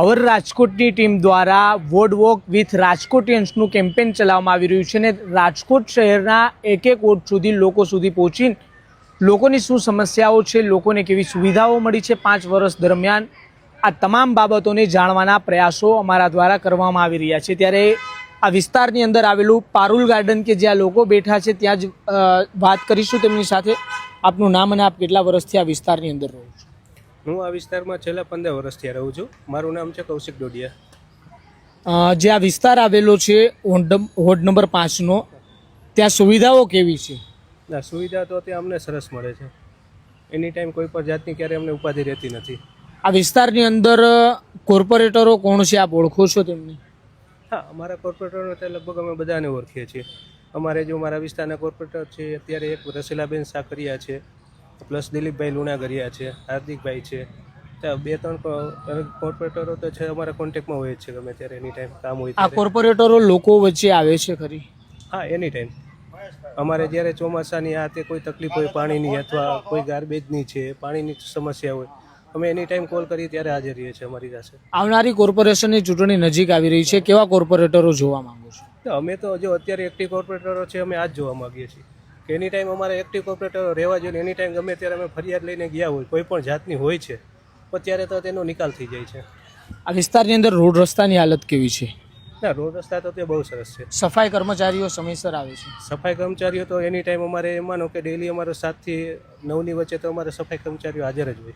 અવર રાજકોટની ટીમ દ્વારા ward walk with રાજકોટિયન્સનું campaign ચલાવવામાં આવી રહ્યું છે અને રાજકોટ શહેરના એક એક વોર્ડ સુધી લોકો સુધી પહોંચીને લોકોની શું સમસ્યાઓ છે, લોકોને કેવી સુવિધાઓ મળી છે 5 વર્ષ દરમિયાન, આ તમામ બાબતોને જાણવાના પ્રયાસો અમારા દ્વારા કરવામાં આવી રહ્યા છે। ત્યારે આ વિસ્તારની અંદર આવેલું પારુલ ગાર્ડન કે જ્યાં લોકો બેઠા છે ત્યાં જ વાત કરીશું તેમની સાથે। આપનું નામ અને આપ કેટલા વર્ષથી આ વિસ્તારની અંદર રહો છો? હું આ વિસ્તારમાં છેલ્લા 15 વર્ષથી રહું છું। મારું નામ છે કૌશિક ડોડિયા। જે આ વિસ્તાર આવેલો છે વોર્ડ નંબર 5નો, ત્યાં સુવિધાઓ કેવી છે? ના, સુવિધા તો ત્યાં અમને સરસ મળે છે। એની ટાઈમ કોઈ પણ જાતની ક્યારે અમને ઉપાધિ રહેતી નથી। આ વિસ્તારની અંદર કોર્પોરેટરો કોણ છે, આપ ઓળખો છો તેમને? હા, અમારા કોર્પોરેટરને તો લગભગ અમે બધાને ઓળખીએ છીએ। અમારે જો મારા વિસ્તારના કોર્પોરેટર છે અત્યારે એક રસીલાબેન સાકરિયા છે, પ્લસ દિલીપભાઈ લુણાગરિયા છે, હાર્દિકભાઈ છે, ત્યાં 2-3 કોર્પોરેટરો તો છે અમારા કોન્ટેક્ટમાં હોય જ છે ગમે ત્યારે, એની ટાઈમ કામ હોય આ કોર્પોરેટરો લોકો વચ્ચે આવે છે ખરી? હા, એની ટાઈમ અમારે જ્યારે ચોમાસાની આ તે કોઈ તકલીફ હોય પાણીની અથવા કોઈ ગાર્બેજની છે, પાણીની સમસ્યા હોય, અમે એની ટાઈમ કોલ કરી ત્યારે હાજર રહીએ છીએ અમારી પાસે। આવનારી કોર્પોરેશનની ચૂંટણી નજીક આવી રહી છે, કેવા કોર્પોરેટરો જોવા માંગો છો? તો અમે તો જો અત્યારે એક્ટિવ કોર્પોરેટરો છે અમે આ જ જોવા માંગીએ છીએ કે એની ટાઈમ અમારે એક્ટિવ કોર્પોરેટરો રહેવા જોઈએ। એની ટાઈમ ગમે ત્યારે અમે ફરિયાદ લઈને ગયા હોય કોઈ પણ જાતની હોય છે તો ત્યારે તો તેનો નિકાલ થઈ જાય છે। આ વિસ્તારની અંદર રોડ રસ્તાની હાલત કેવી છે? ના, રોડ રસ્તા તો તે બહુ સરસ છે। સફાઈ કર્મચારીઓ સમયસર આવે છે? સફાઈ કર્મચારીઓ તો એની ટાઈમ અમારે માનો કે ડેલી અમારે 7 થી 9ની વચ્ચે તો અમારે સફાઈ કર્મચારીઓ હાજર જ હોય।